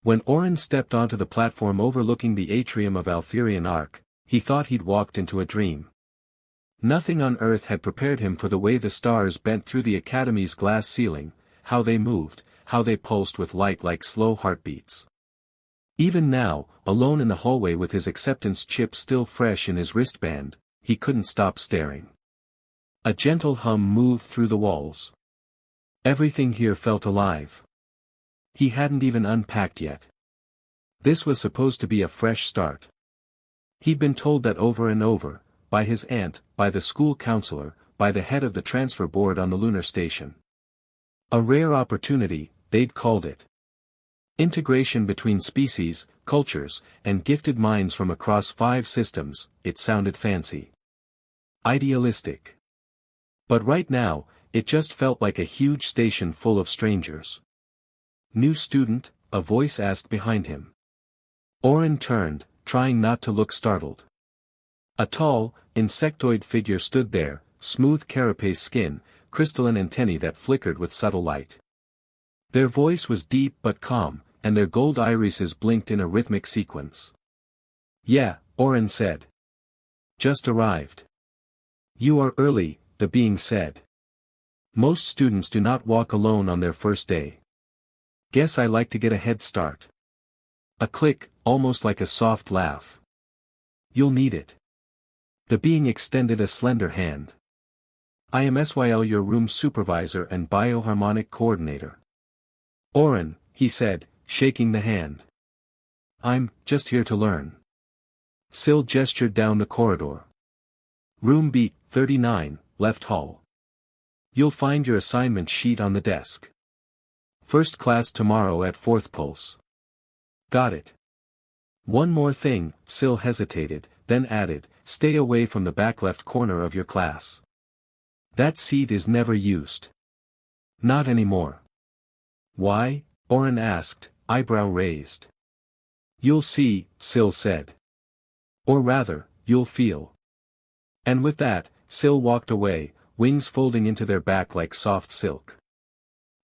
When Orphan stepped onto the platform overlooking the atrium of Altherian Arc, he thought he'd walked into a dream. Nothing on earth had prepared him for the way the stars bent through the Academy's glass ceiling, how they moved, how they pulsed with light like slow heartbeats. Even now, alone in the hallway with his acceptance chip still fresh in his wristband, he couldn't stop staring. A gentle hum moved through the walls. Everything here felt alive. He hadn't even unpacked yet. This was supposed to be a fresh start. He'd been told that over and over, by his aunt, by the school counselor, by the head of the transfer board on the lunar station. A rare opportunity, they'd called it. Integration between species, cultures, and gifted minds from across 5 systems, it sounded fancy. Idealistic. But right now, it just felt like a huge station full of strangers. "New student?" a voice asked behind him. Orphan turned, trying not to look startled. A tall, insectoid figure stood there, smooth carapace skin, crystalline antennae that flickered with subtle light. Their voice was deep but calm, and their gold irises blinked in a rhythmic sequence. "Yeah," Orphan said. "Just arrived." "You are early," the being said. "Most students do not walk alone on their first day. Guess I like to get a head start." A click, almost like a soft laugh. "You'll need it." The being extended a slender hand. "I am SYL, your room supervisor and bioharmonic coordinator." "Orphan," he said, shaking the hand. "I'm just here to learn." Syl gestured down the corridor. "Room B39, left hall. You'll find your assignment sheet on the desk. First class tomorrow at 4th Pulse." "Got it." "One more thing," Syl hesitated, then added, "stay away from the back left corner of your class. That seat is never used." "Not anymore." "Why?" Orphan asked, eyebrow raised. "You'll see," Syl said. "Or rather, you'll feel." And with that, Syl walked away, wings folding into their back like soft silk.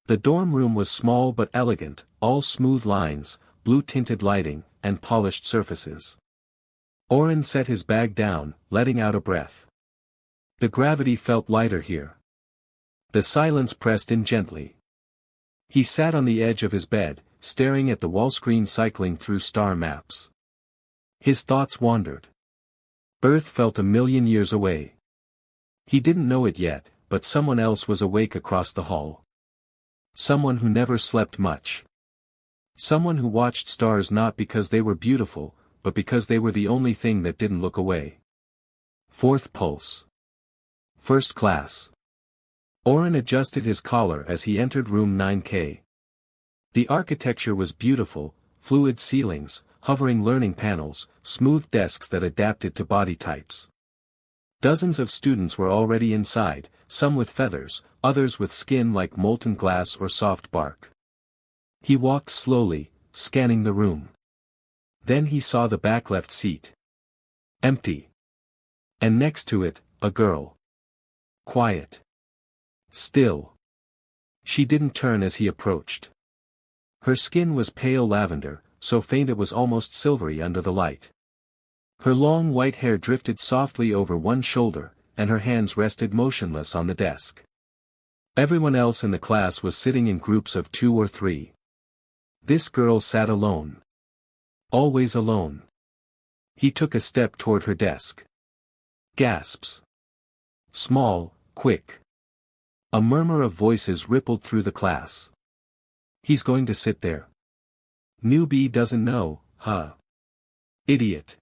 The dorm room was small but elegant, all smooth lines, blue-tinted lighting, and polished surfaces. Orphan set his bag down, letting out a breath. The gravity felt lighter here. The silence pressed in gently. He sat on the edge of his bed, staring at the wall screen cycling through star maps. His thoughts wandered. Earth felt a million years away. He didn't know it yet, but someone else was awake across the hall. Someone who never slept much. Someone who watched stars not because they were beautiful, but because they were the only thing that didn't look away. 4th Pulse. First class. Orphan adjusted his collar as he entered room 9K. The architecture was beautiful, fluid ceilings, hovering learning panels, smooth desks that adapted to body types. Dozens of students were already inside, some with feathers, others with skin like molten glass or soft bark. He walked slowly, scanning the room. Then he saw the back left seat. Empty. And next to it, a girl. Quiet. Still. She didn't turn as he approached. Her skin was pale lavender, so faint it was almost silvery under the light. Her long white hair drifted softly over one shoulder, and her hands rested motionless on the desk. Everyone else in the class was sitting in groups of 2 or 3. This girl sat alone. Always alone. He took a step toward her desk. Gasps. Small, quick. A murmur of voices rippled through the class. He's going to sit there. Newbie doesn't know, huh? Idiot.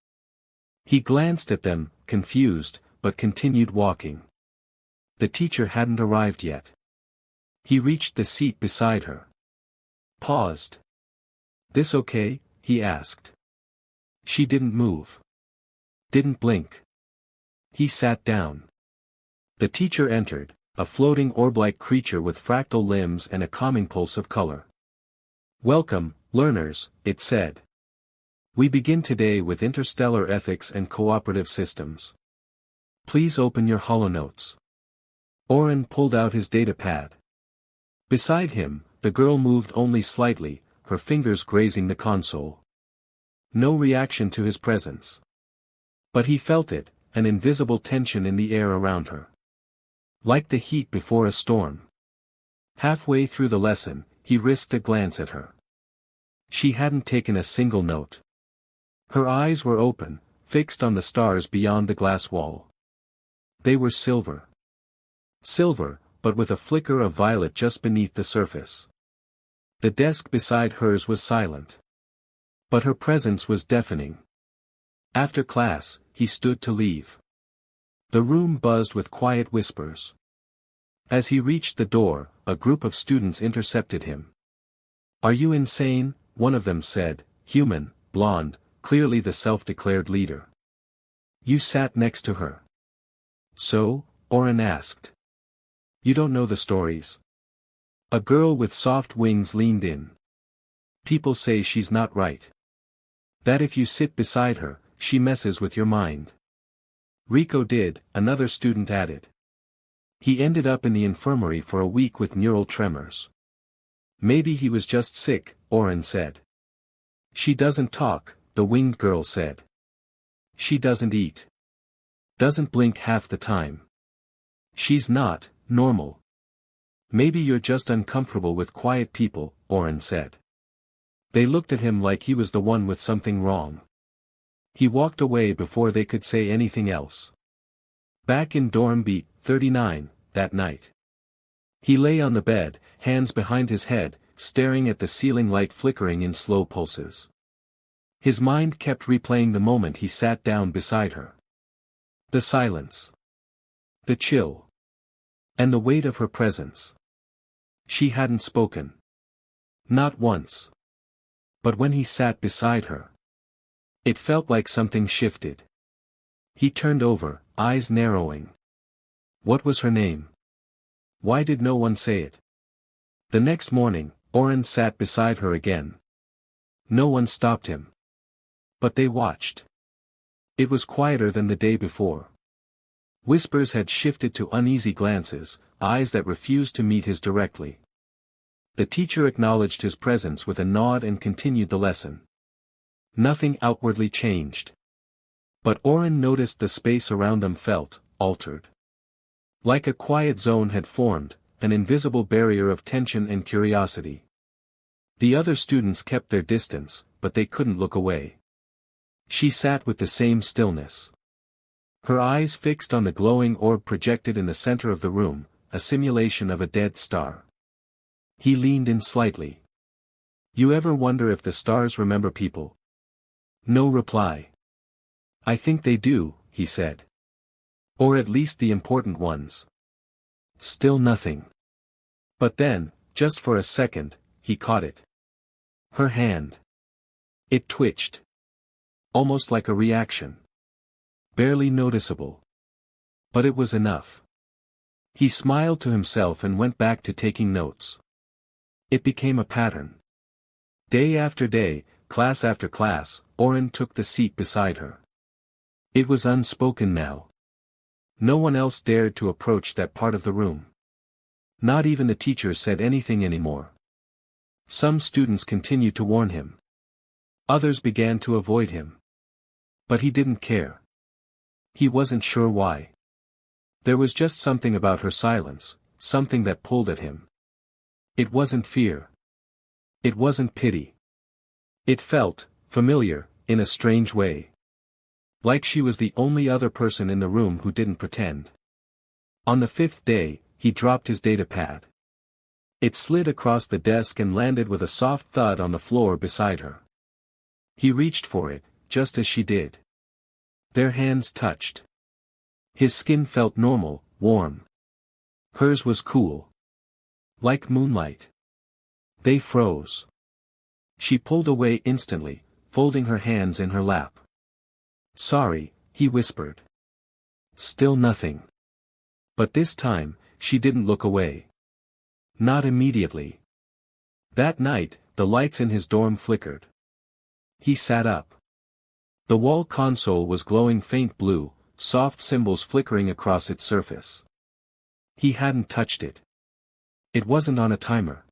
He glanced at them, confused, but continued walking. The teacher hadn't arrived yet. He reached the seat beside her. Paused. "This okay?" he asked. She didn't move. Didn't blink. He sat down. The teacher entered, a floating orb-like creature with fractal limbs and a calming pulse of color. "Welcome, learners," it said. "We begin today with interstellar ethics and cooperative systems. Please open your holonotes." Orphan pulled out his datapad. Beside him, the girl moved only slightly, her fingers grazing the console. No reaction to his presence. But he felt it, an invisible tension in the air around her. Like the heat before a storm. Halfway through the lesson, he risked a glance at her. She hadn't taken a single note. Her eyes were open, fixed on the stars beyond the glass wall. They were silver. Silver, but with a flicker of violet just beneath the surface. The desk beside hers was silent. But her presence was deafening. After class, he stood to leave. The room buzzed with quiet whispers. As he reached the door, a group of students intercepted him. "Are you insane?" one of them said, human, blonde, clearly the self-declared leader. "You sat next to her." "So?" Orphan asked. "You don't know the stories." A girl with soft wings leaned in. "People say she's not right. That if you sit beside her, she messes with your mind." "Rico did," another student added. "He ended up in the infirmary for a week with neural tremors." "Maybe he was just sick," Orphan said. "She doesn't talk," the winged girl said. "She doesn't eat. Doesn't blink half the time. She's not normal." "Maybe you're just uncomfortable with quiet people," Orphan said. They looked at him like he was the one with something wrong. He walked away before they could say anything else. Back in dorm beat 39, that night. He lay on the bed, hands behind his head, staring at the ceiling light flickering in slow pulses. His mind kept replaying the moment he sat down beside her. The silence. The chill. And the weight of her presence. She hadn't spoken. Not once. But when he sat beside her, it felt like something shifted. He turned over, eyes narrowing. What was her name? Why did no one say it? The next morning, Orphan sat beside her again. No one stopped him. But they watched. It was quieter than the day before. Whispers had shifted to uneasy glances, eyes that refused to meet his directly. The teacher acknowledged his presence with a nod and continued the lesson. Nothing outwardly changed. But Orphan noticed the space around them felt altered. Like a quiet zone had formed, an invisible barrier of tension and curiosity. The other students kept their distance, but they couldn't look away. She sat with the same stillness. Her eyes fixed on the glowing orb projected in the center of the room, a simulation of a dead star. He leaned in slightly. "You ever wonder if the stars remember people?" No reply. "I think they do," he said. "Or at least the important ones." Still nothing. But then, just for a second, he caught it. Her hand. It twitched. Almost like a reaction. Barely noticeable. But it was enough. He smiled to himself and went back to taking notes. It became a pattern. Day after day, class after class, Orphan took the seat beside her. It was unspoken now. No one else dared to approach that part of the room. Not even the teachers said anything anymore. Some students continued to warn him. Others began to avoid him. But he didn't care. He wasn't sure why. There was just something about her silence, something that pulled at him. It wasn't fear. It wasn't pity. It felt familiar, in a strange way. Like she was the only other person in the room who didn't pretend. On the 5th day, he dropped his datapad. It slid across the desk and landed with a soft thud on the floor beside her. He reached for it, just as she did. Their hands touched. His skin felt normal, warm. Hers was cool. Like moonlight. They froze. She pulled away instantly, folding her hands in her lap. "Sorry," he whispered. Still nothing. But this time, she didn't look away. Not immediately. That night, the lights in his dorm flickered. He sat up. The wall console was glowing faint blue, soft symbols flickering across its surface. He hadn't touched it. It wasn't on a timer.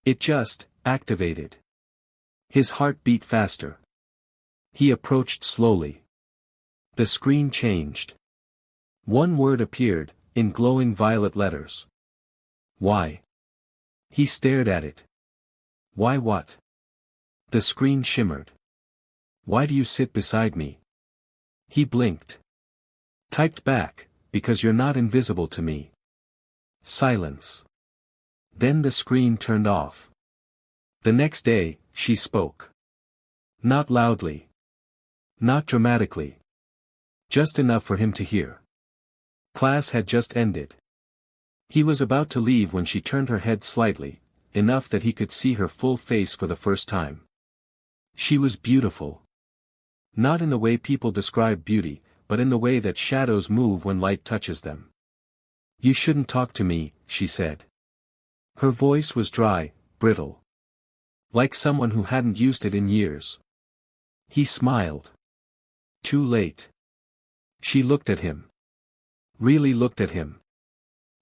It just activated. His heart beat faster. He approached slowly. The screen changed. One word appeared, in glowing violet letters. Why? He stared at it. Why what? The screen shimmered. Why do you sit beside me? He blinked. Typed back, because you're not invisible to me. Silence. Then the screen turned off. The next day, she spoke. Not loudly. Not dramatically. Just enough for him to hear. Class had just ended. He was about to leave when she turned her head slightly, enough that he could see her full face for the first time. She was beautiful. Not in the way people describe beauty, but in the way that shadows move when light touches them. You shouldn't talk to me, she said. Her voice was dry, brittle. Like someone who hadn't used it in years. He smiled. Too late. She looked at him. Really looked at him.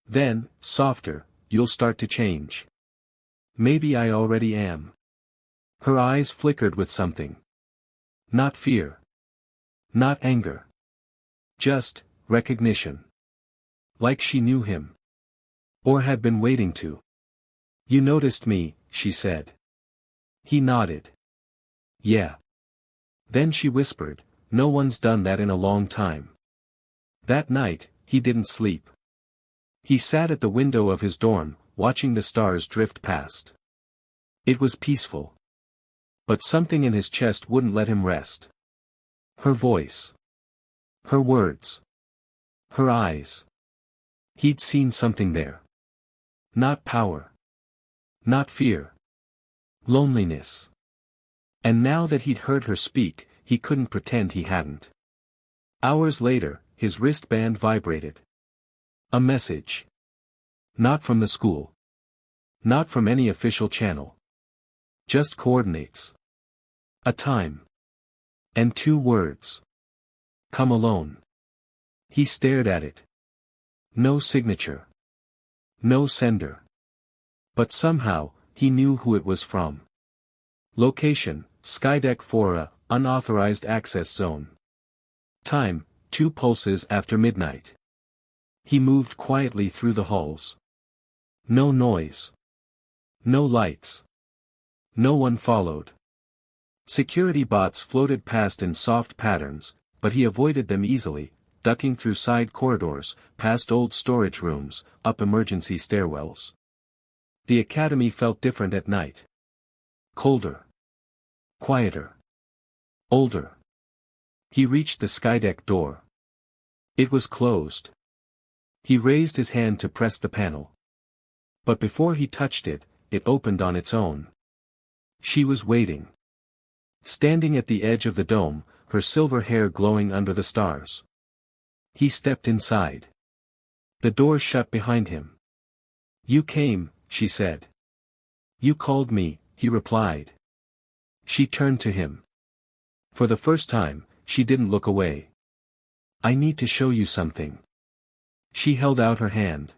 Then, softer, you'll start to change. Maybe I already am. Her eyes flickered with something. Not fear. Not anger. Just, recognition. Like she knew him. Or had been waiting to. You noticed me, she said. He nodded. Yeah. Then she whispered, no one's done that in a long time. That night, he didn't sleep. He sat at the window of his dorm, watching the stars drift past. It was peaceful. But something in his chest wouldn't let him rest. Her voice. Her words. Her eyes. He'd seen something there. Not power. Not fear. Loneliness. And now that he'd heard her speak, he couldn't pretend he hadn't. Hours later, his wristband vibrated. A message. Not from the school. Not from any official channel. Just coordinates. A time. And 2 words. Come alone. He stared at it. No signature. No sender. But somehow, he knew who it was from. Location, Skydeck 4A, unauthorized access zone. Time, 2 pulses after midnight. He moved quietly through the halls. No noise. No lights. No one followed. Security bots floated past in soft patterns, but he avoided them easily, ducking through side corridors, past old storage rooms, up emergency stairwells. The academy felt different at night. Colder. Quieter. Older. He reached the Skydeck door. It was closed. He raised his hand to press the panel. But before he touched it, it opened on its own. She was waiting. Standing at the edge of the dome, her silver hair glowing under the stars. He stepped inside. The door shut behind him. You came, she said. You called me, he replied. She turned to him. For the first time, she didn't look away. I need to show you something. She held out her hand.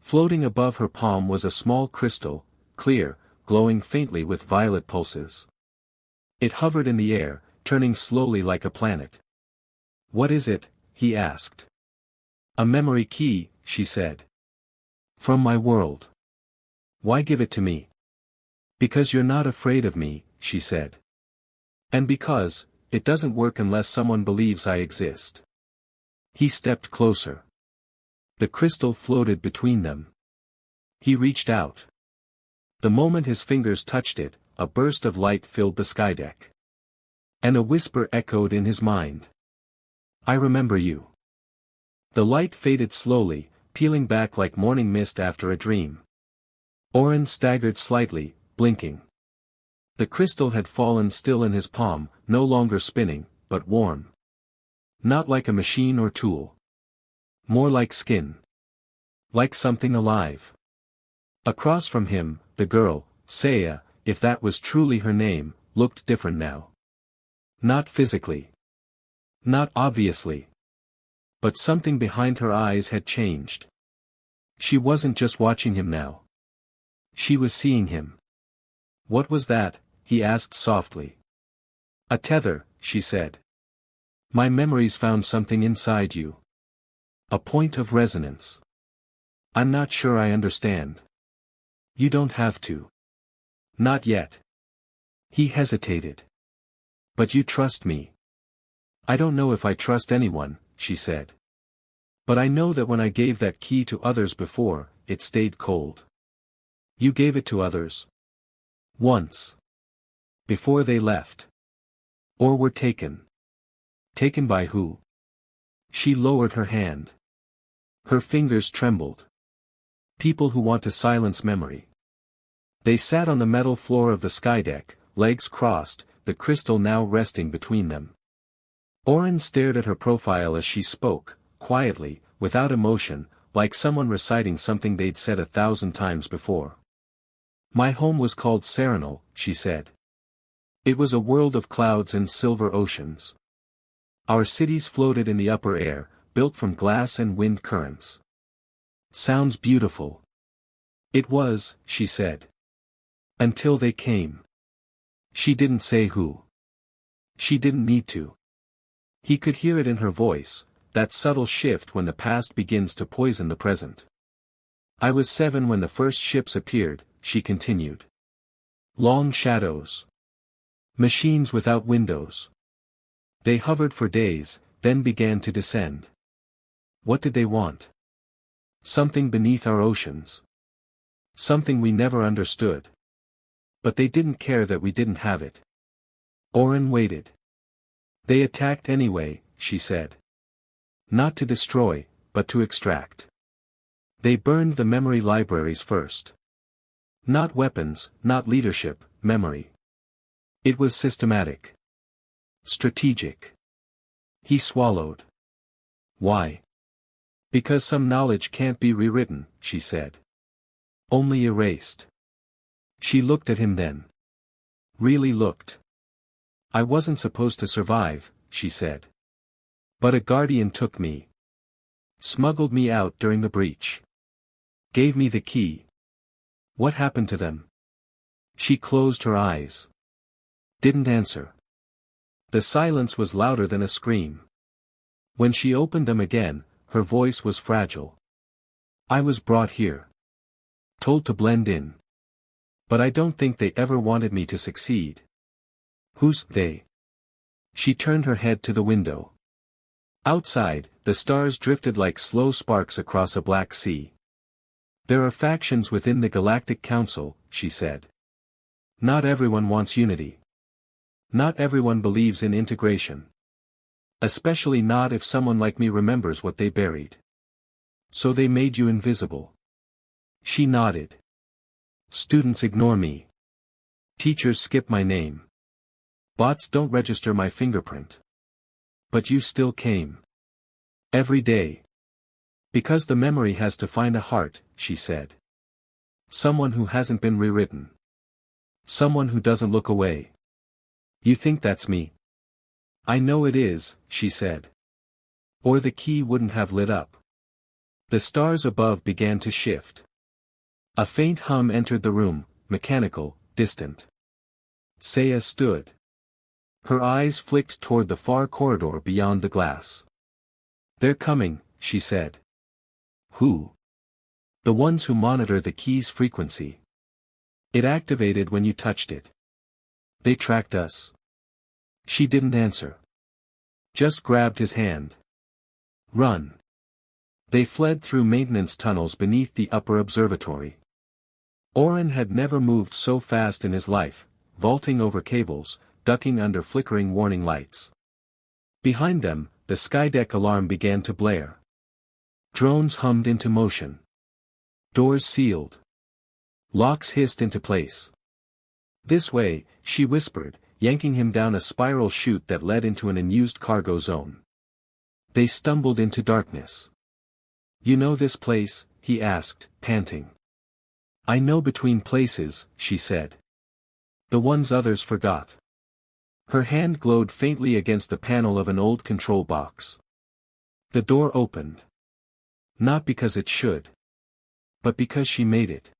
Floating above her palm was a small crystal, clear, glowing faintly with violet pulses. It hovered in the air, turning slowly like a planet. What is it? He asked. A memory key, she said. From my world. Why give it to me? Because you're not afraid of me, she said. And because, it doesn't work unless someone believes I exist. He stepped closer. The crystal floated between them. He reached out. The moment his fingers touched it, a burst of light filled the skydeck. And a whisper echoed in his mind. I remember you. The light faded slowly, peeling back like morning mist after a dream. Orphan staggered slightly, blinking. The crystal had fallen still in his palm, no longer spinning, but warm. Not like a machine or tool. More like skin. Like something alive. Across from him, the girl, Saya, if that was truly her name, looked different now. Not physically. Not obviously. But something behind her eyes had changed. She wasn't just watching him now. She was seeing him. What was that? he asked softly. A tether, she said. My memories found something inside you. A point of resonance. I'm not sure I understand. You don't have to. Not yet. He hesitated. But you trust me. I don't know if I trust anyone, she said. But I know that when I gave that key to others before, it stayed cold. You gave it to others? Once. Before they left. Or were taken. Taken by who? She lowered her hand. Her fingers trembled. People who want to silence memory. They sat on the metal floor of the skydeck, legs crossed, the crystal now resting between them. Orphan stared at her profile as she spoke, quietly, without emotion, like someone reciting something they'd said 1,000 times before. My home was called Serenal, she said. It was a world of clouds and silver oceans. Our cities floated in the upper air, built from glass and wind currents. Sounds beautiful. It was, she said. Until they came. She didn't say who. She didn't need to. He could hear it in her voice, that subtle shift when the past begins to poison the present. I was 7 when the first ships appeared, she continued. Long shadows. Machines without windows. They hovered for days, then began to descend. What did they want? Something beneath our oceans. Something we never understood. But they didn't care that we didn't have it. Orphan waited. They attacked anyway, she said. Not to destroy, but to extract. They burned the memory libraries first. Not weapons, not leadership, memory. It was systematic. Strategic. He swallowed. Why? Because some knowledge can't be rewritten, she said. Only erased. She looked at him then. Really looked. I wasn't supposed to survive, she said. But a guardian took me. Smuggled me out during the breach. Gave me the key. What happened to them? She closed her eyes. Didn't answer. The silence was louder than a scream. When she opened them again, her voice was fragile. I was brought here. Told to blend in. But I don't think they ever wanted me to succeed. Who's they? She turned her head to the window. Outside, the stars drifted like slow sparks across a black sea. There are factions within the Galactic Council, she said. Not everyone wants unity. Not everyone believes in integration. Especially not if someone like me remembers what they buried. So they made you invisible. She nodded. Students ignore me. Teachers skip my name. Bots don't register my fingerprint. But you still came. Every day. Because the memory has to find a heart, she said. Someone who hasn't been rewritten. Someone who doesn't look away. You think that's me? I know it is, she said. Or the key wouldn't have lit up. The stars above began to shift. A faint hum entered the room, mechanical, distant. Saya stood. Her eyes flicked toward the far corridor beyond the glass. They're coming, she said. Who? The ones who monitor the key's frequency. It activated when you touched it. They tracked us. She didn't answer. Just grabbed his hand. Run. They fled through maintenance tunnels beneath the upper observatory. Orphan had never moved so fast in his life, vaulting over cables, ducking under flickering warning lights. Behind them, the skydeck alarm began to blare. Drones hummed into motion. Doors sealed. Locks hissed into place. This way, she whispered, yanking him down a spiral chute that led into an unused cargo zone. They stumbled into darkness. You know this place? He asked, panting. I know between places, she said. The ones others forgot. Her hand glowed faintly against the panel of an old control box. The door opened. Not because it should. But because she made it.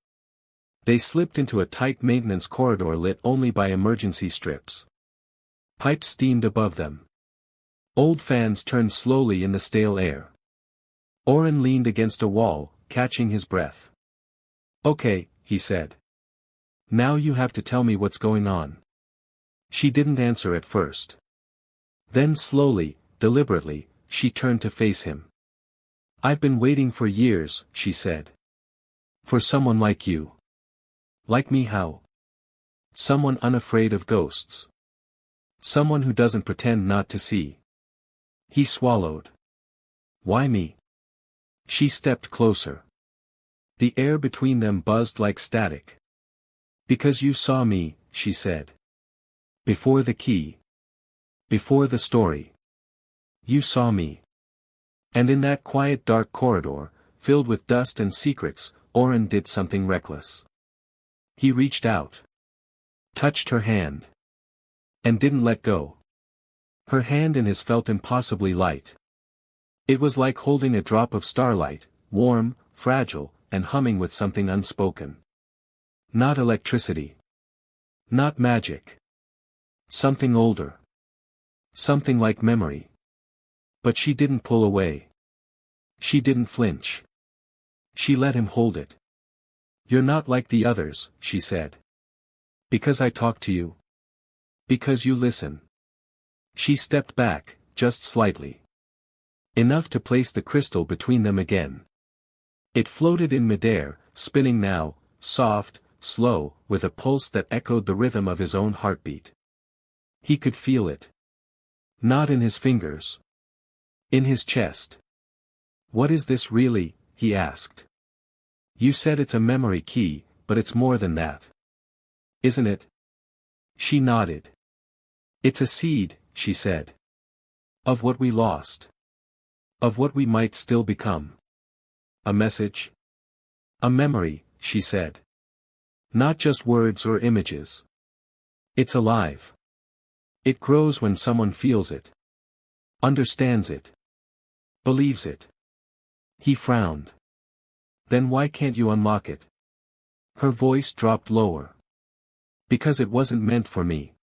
They slipped into a tight maintenance corridor lit only by emergency strips. Pipes steamed above them. Old fans turned slowly in the stale air. Orphan leaned against a wall, catching his breath. "Okay," he said. "Now you have to tell me what's going on." She didn't answer at first. Then slowly, deliberately, she turned to face him. "I've been waiting for years," she said. "For someone like you." "Like me how?" "Someone unafraid of ghosts. Someone who doesn't pretend not to see." He swallowed. "Why me?" She stepped closer. The air between them buzzed like static. "Because you saw me," she said. "Before the key. Before the story. You saw me." And in that quiet dark corridor, filled with dust and secrets, Orphan did something reckless. He reached out. Touched her hand. And didn't let go. Her hand in his felt impossibly light. It was like holding a drop of starlight, warm, fragile, and humming with something unspoken. Not electricity. Not magic. Something older. Something like memory. But she didn't pull away. She didn't flinch. She let him hold it. "You're not like the others," she said. "Because I talk to you. Because you listen." She stepped back, just slightly. Enough to place the crystal between them again. It floated in midair, spinning now, soft, slow, with a pulse that echoed the rhythm of his own heartbeat. He could feel it. Not in his fingers. In his chest. "What is this really?" he asked. "You said it's a memory key, but it's more than that. Isn't it?" She nodded. "It's a seed," she said. "Of what we lost. Of what we might still become. A message? A memory," she said. "Not just words or images. It's alive. It grows when someone feels it. Understands it. Believes it." He frowned. "Then why can't you unlock it?" Her voice dropped lower. "Because it wasn't meant for me.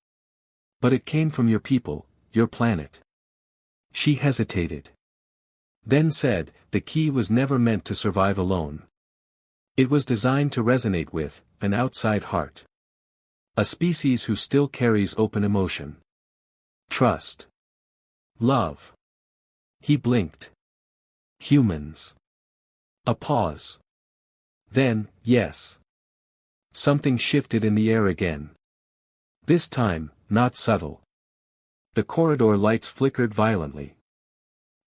But it came from your people, your planet." She hesitated. Then said, "The key was never meant to survive alone. It was designed to resonate with an outside heart. A species who still carries open emotion. Trust. Love." He blinked. "Humans." A pause. Then, "Yes." Something shifted in the air again. This time, not subtle. The corridor lights flickered violently.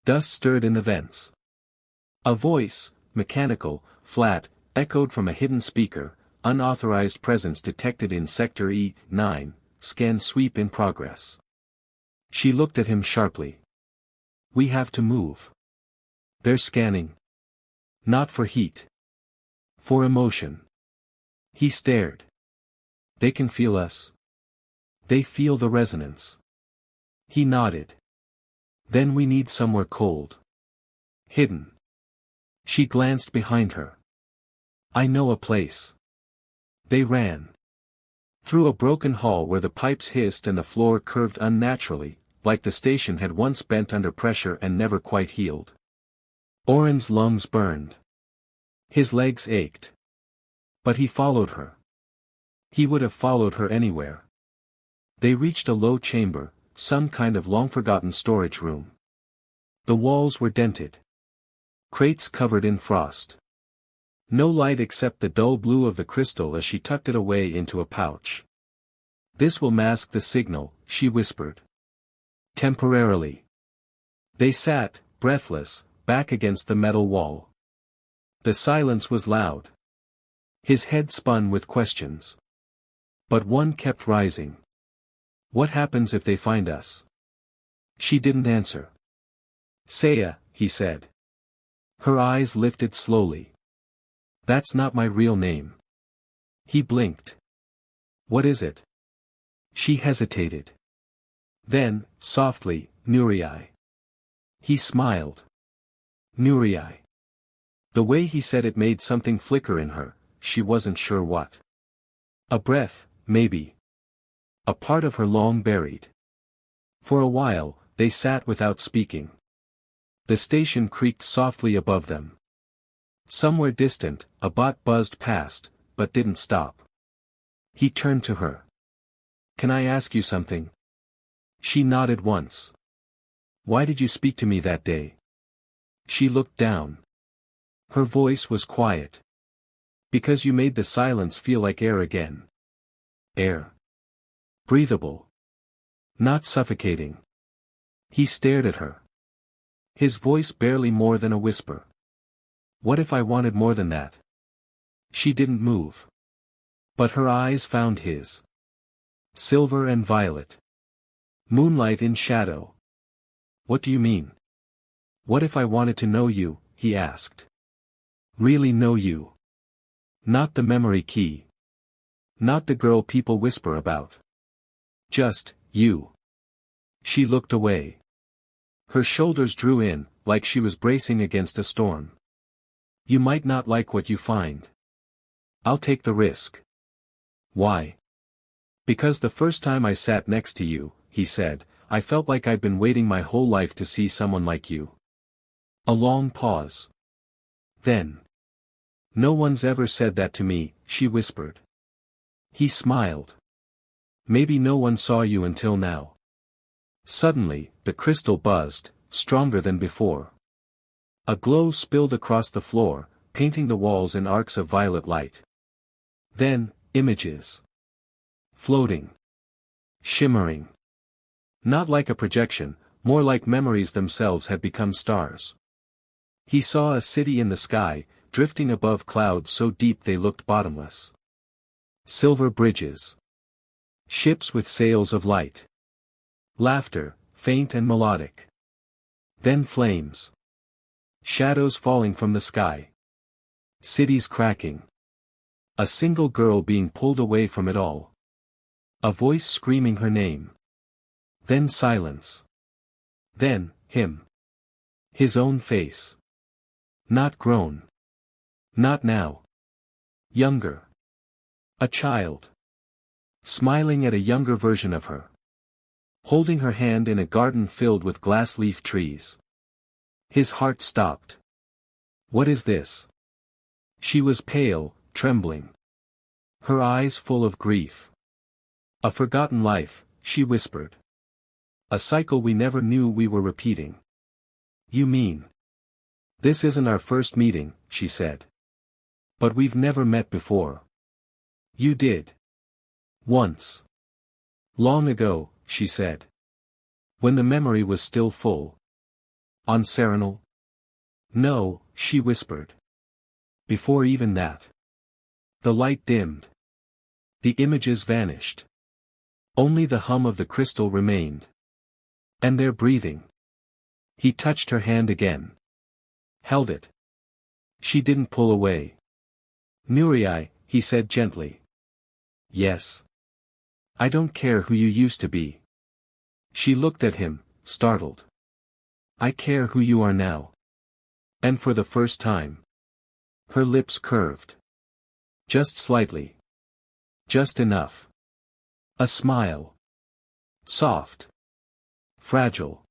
Dust stirred in the vents. A voice, mechanical, flat, echoed from a hidden speaker. "Unauthorized presence detected in Sector E9, scan sweep in progress." She looked at him sharply. "We have to move." "They're scanning." "Not for heat. For emotion." He stared. "They can feel us." "They feel the resonance." He nodded. "Then we need somewhere cold. Hidden." She glanced behind her. "I know a place." They ran. Through a broken hall where the pipes hissed and the floor curved unnaturally, like the station had once bent under pressure and never quite healed. Orphan's lungs burned. His legs ached. But he followed her. He would have followed her anywhere. They reached a low chamber, some kind of long-forgotten storage room. The walls were dented. Crates covered in frost. No light except the dull blue of the crystal as she tucked it away into a pouch. "This will mask the signal," she whispered. "Temporarily." They sat, breathless, back against the metal wall. The silence was loud. His head spun with questions. But one kept rising. "What happens if they find us?" She didn't answer. "Saya," he said. Her eyes lifted slowly. "That's not my real name." He blinked. "What is it?" She hesitated. Then, softly, "Nurii." He smiled. "Nurii." The way he said it made something flicker in her, she wasn't sure what. A breath, maybe. A part of her long buried. For a while, they sat without speaking. The station creaked softly above them. Somewhere distant, a bot buzzed past, but didn't stop. He turned to her. "Can I ask you something?" She nodded once. "Why did you speak to me that day?" She looked down. Her voice was quiet. "Because you made the silence feel like air again. Air. Breathable. Not suffocating." He stared at her. His voice barely more than a whisper. "What if I wanted more than that?" She didn't move. But her eyes found his. Silver and violet. Moonlight in shadow. "What do you mean?" "What if I wanted to know you?" he asked. "Really know you. Not the memory key. Not the girl people whisper about. Just, you." She looked away. Her shoulders drew in, like she was bracing against a storm. "You might not like what you find. I'll take the risk." "Why?" "Because the first time I sat next to you," he said, "I felt like I'd been waiting my whole life to see someone like you." A long pause. Then. "No one's ever said that to me," she whispered. He smiled. "Maybe no one saw you until now." Suddenly, the crystal buzzed, stronger than before. A glow spilled across the floor, painting the walls in arcs of violet light. Then, images. Floating. Shimmering. Not like a projection, more like memories themselves had become stars. He saw a city in the sky, drifting above clouds so deep they looked bottomless. Silver bridges. Ships with sails of light. Laughter, faint and melodic. Then flames. Shadows falling from the sky. Cities cracking. A single girl being pulled away from it all. A voice screaming her name. Then silence. Then, him. His own face. Not grown. Not now. Younger. A child. Smiling at a younger version of her. Holding her hand in a garden filled with glass leaf trees. His heart stopped. "What is this?" She was pale, trembling. Her eyes full of grief. "A forgotten life," she whispered. "A cycle we never knew we were repeating." "You mean?" "This isn't our first meeting," she said. "But we've never met before." "You did. Once. Long ago," she said. "When the memory was still full." "On Serenal?" "No," she whispered. "Before even that." The light dimmed. The images vanished. Only the hum of the crystal remained. And their breathing. He touched her hand again. Held it. She didn't pull away. "Nurii," he said gently. "Yes. I don't care who you used to be." She looked at him, startled. "I care who you are now." And for the first time. Her lips curved. Just slightly. Just enough. A smile. Soft. Fragile.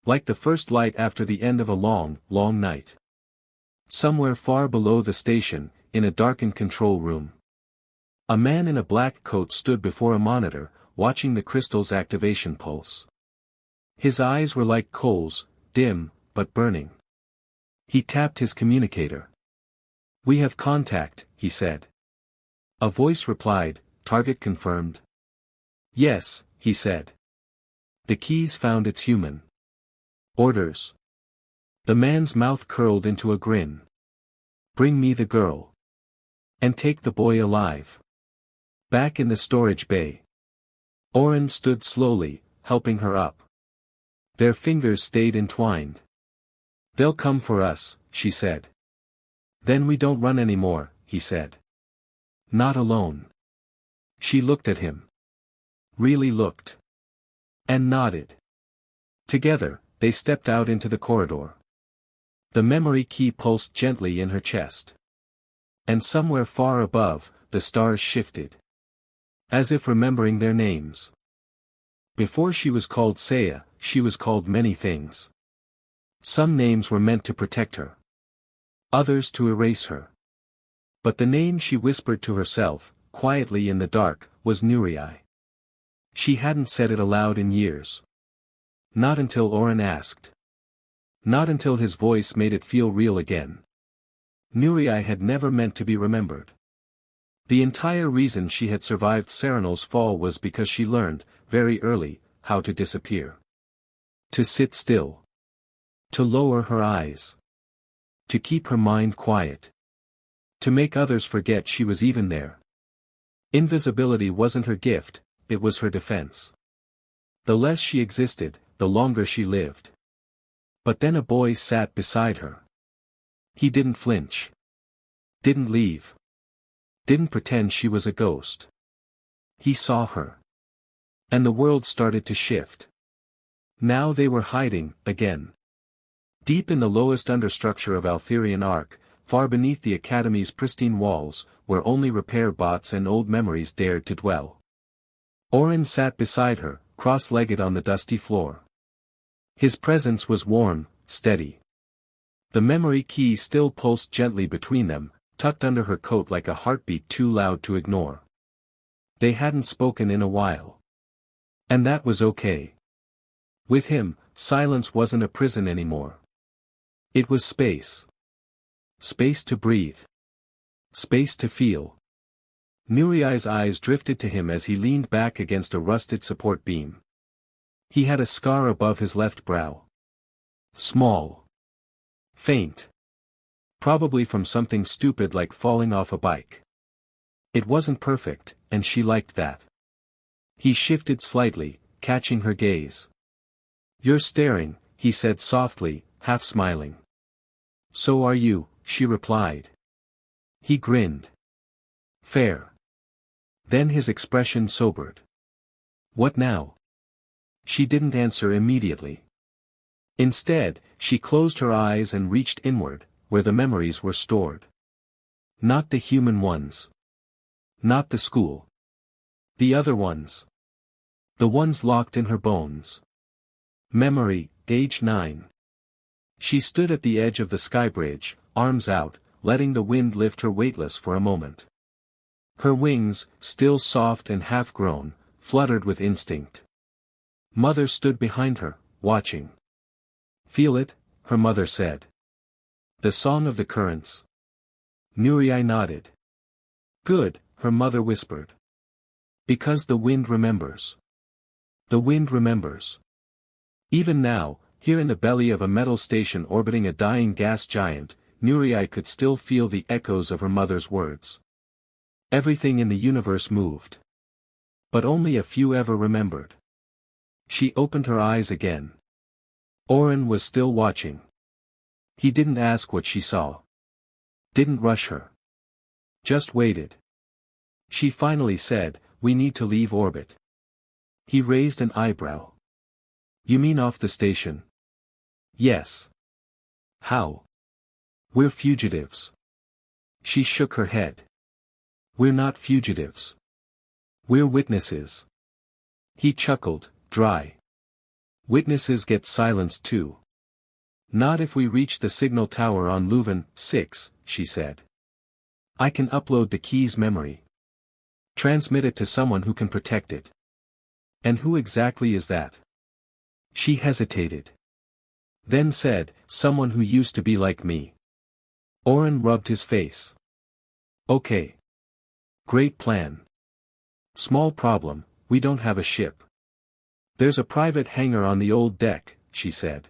Like the first light after the end of a long, long night. Somewhere far below the station, in a darkened control room. A man in a black coat stood before a monitor, watching the crystal's activation pulse. His eyes were like coals, dim, but burning. He tapped his communicator. "We have contact," he said. A voice replied, "Target confirmed." "Yes," he said. The keys found its human. "Orders." The man's mouth curled into a grin. "Bring me the girl. And take the boy alive." Back in the storage bay. Orphan stood slowly, helping her up. Their fingers stayed entwined. "They'll come for us," she said. "Then we don't run anymore," he said. "Not alone." She looked at him. Really looked. And nodded. Together, they stepped out into the corridor. The memory key pulsed gently in her chest. And somewhere far above, the stars shifted. As if remembering their names. Before she was called Saya, she was called many things. Some names were meant to protect her. Others to erase her. But the name she whispered to herself, quietly in the dark, was Nuriai. She hadn't said it aloud in years. Not until Orphan asked. Not until his voice made it feel real again. Nuriai had never meant to be remembered. The entire reason she had survived Serenal's fall was because she learned, very early, how to disappear. To sit still. To lower her eyes. To keep her mind quiet. To make others forget she was even there. Invisibility wasn't her gift, it was her defense. The less she existed, the longer she lived. But then a boy sat beside her. He didn't flinch. Didn't leave. Didn't pretend she was a ghost. He saw her. And the world started to shift. Now they were hiding, again. Deep in the lowest understructure of Altherian Ark, far beneath the Academy's pristine walls, where only repair bots and old memories dared to dwell. Orphan sat beside her, cross-legged on the dusty floor. His presence was warm, steady. The memory key still pulsed gently between them, tucked under her coat like a heartbeat too loud to ignore. They hadn't spoken in a while. And that was okay. With him, silence wasn't a prison anymore. It was space. Space to breathe. Space to feel. Nuriai's eyes drifted to him as he leaned back against a rusted support beam. He had a scar above his left brow. Small. Faint. Probably from something stupid like falling off a bike. It wasn't perfect, and she liked that. He shifted slightly, catching her gaze. "You're staring," he said softly, half smiling. "So are you," she replied. He grinned. "Fair." Then his expression sobered. "What now?" She didn't answer immediately. Instead, she closed her eyes and reached inward, where the memories were stored. Not the human ones. Not the school. The other ones. The ones locked in her bones. Memory, age 9. She stood at the edge of the sky bridge, arms out, letting the wind lift her weightless for a moment. Her wings, still soft and half-grown, fluttered with instinct. Mother stood behind her, watching. "Feel it?" her mother said. "The song of the currents?" Nuriai nodded. "Good," her mother whispered. "Because the wind remembers. The wind remembers." Even now, here in the belly of a metal station orbiting a dying gas giant, Nuriai could still feel the echoes of her mother's words. Everything in the universe moved. But only a few ever remembered. She opened her eyes again. Orphan was still watching. He didn't ask what she saw. Didn't rush her. Just waited. She finally said, "We need to leave orbit." He raised an eyebrow. "You mean off the station?" "Yes." "How?" "We're fugitives." She shook her head. "We're not fugitives. We're witnesses." He chuckled, dry. "Witnesses get silenced too." "Not if we reach the signal tower on Leuven 6, she said. "I can upload the key's memory. Transmit it to someone who can protect it." "And who exactly is that?" She hesitated. Then said, "Someone who used to be like me." Orphan rubbed his face. "Okay. Great plan. Small problem, we don't have a ship." "There's a private hangar on the old deck," she said.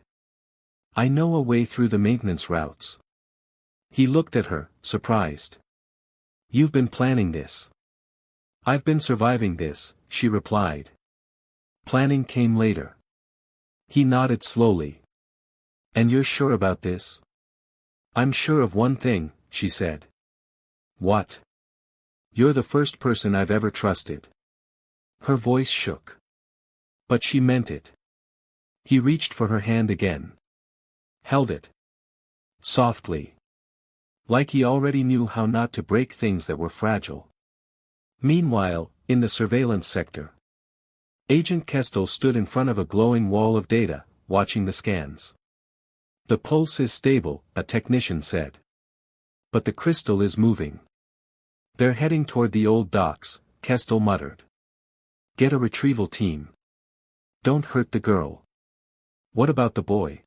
"I know a way through the maintenance routes." He looked at her, surprised. "You've been planning this." "I've been surviving this," she replied. "Planning came later." He nodded slowly. "And you're sure about this?" "I'm sure of one thing," she said. "What?" "You're the first person I've ever trusted." Her voice shook. But she meant it. He reached for her hand again. Held it. Softly. Like he already knew how not to break things that were fragile. Meanwhile, in the surveillance sector, Agent Kestel stood in front of a glowing wall of data, watching the scans. The pulse is stable, a technician said. But the crystal is moving. They're heading toward the old docks, Kestel muttered. Get a retrieval team. Don't hurt the girl. What about the boy?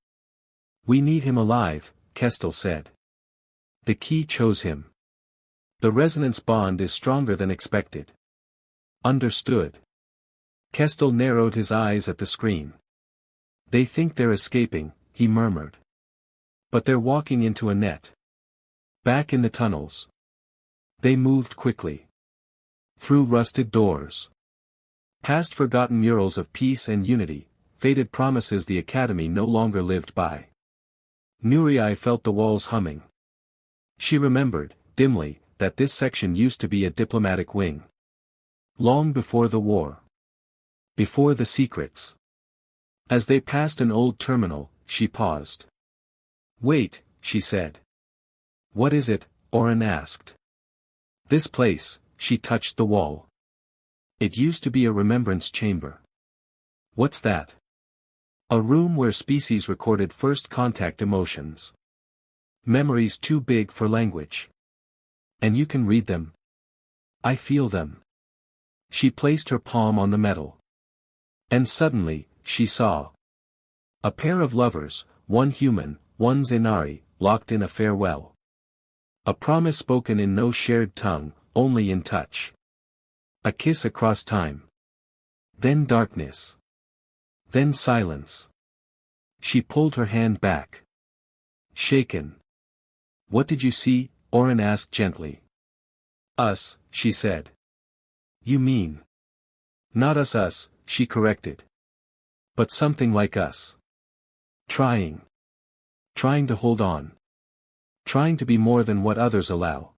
We need him alive, Kestel said. The key chose him. The resonance bond is stronger than expected. Understood. Kestel narrowed his eyes at the screen. They think they're escaping, he murmured. But they're walking into a net. Back in the tunnels. They moved quickly. Through rusted doors. Past forgotten murals of peace and unity, faded promises the academy no longer lived by. Nuria felt the walls humming. She remembered, dimly, that this section used to be a diplomatic wing. Long before the war. Before the secrets. As they passed an old terminal, she paused. Wait, she said. What is it? Orphan asked. This place, she touched the wall. It used to be a remembrance chamber. What's that? A room where species recorded first contact emotions. Memories too big for language. And you can read them. I feel them. She placed her palm on the metal. And suddenly, she saw. A pair of lovers, one human, one Zenari, locked in a farewell. A promise spoken in no shared tongue, only in touch. A kiss across time. Then darkness. Then silence. She pulled her hand back. Shaken. What did you see? Orphan asked gently. Us, she said. You mean? Not us, she corrected. But something like us. Trying. Trying to hold on. Trying to be more than what others allow.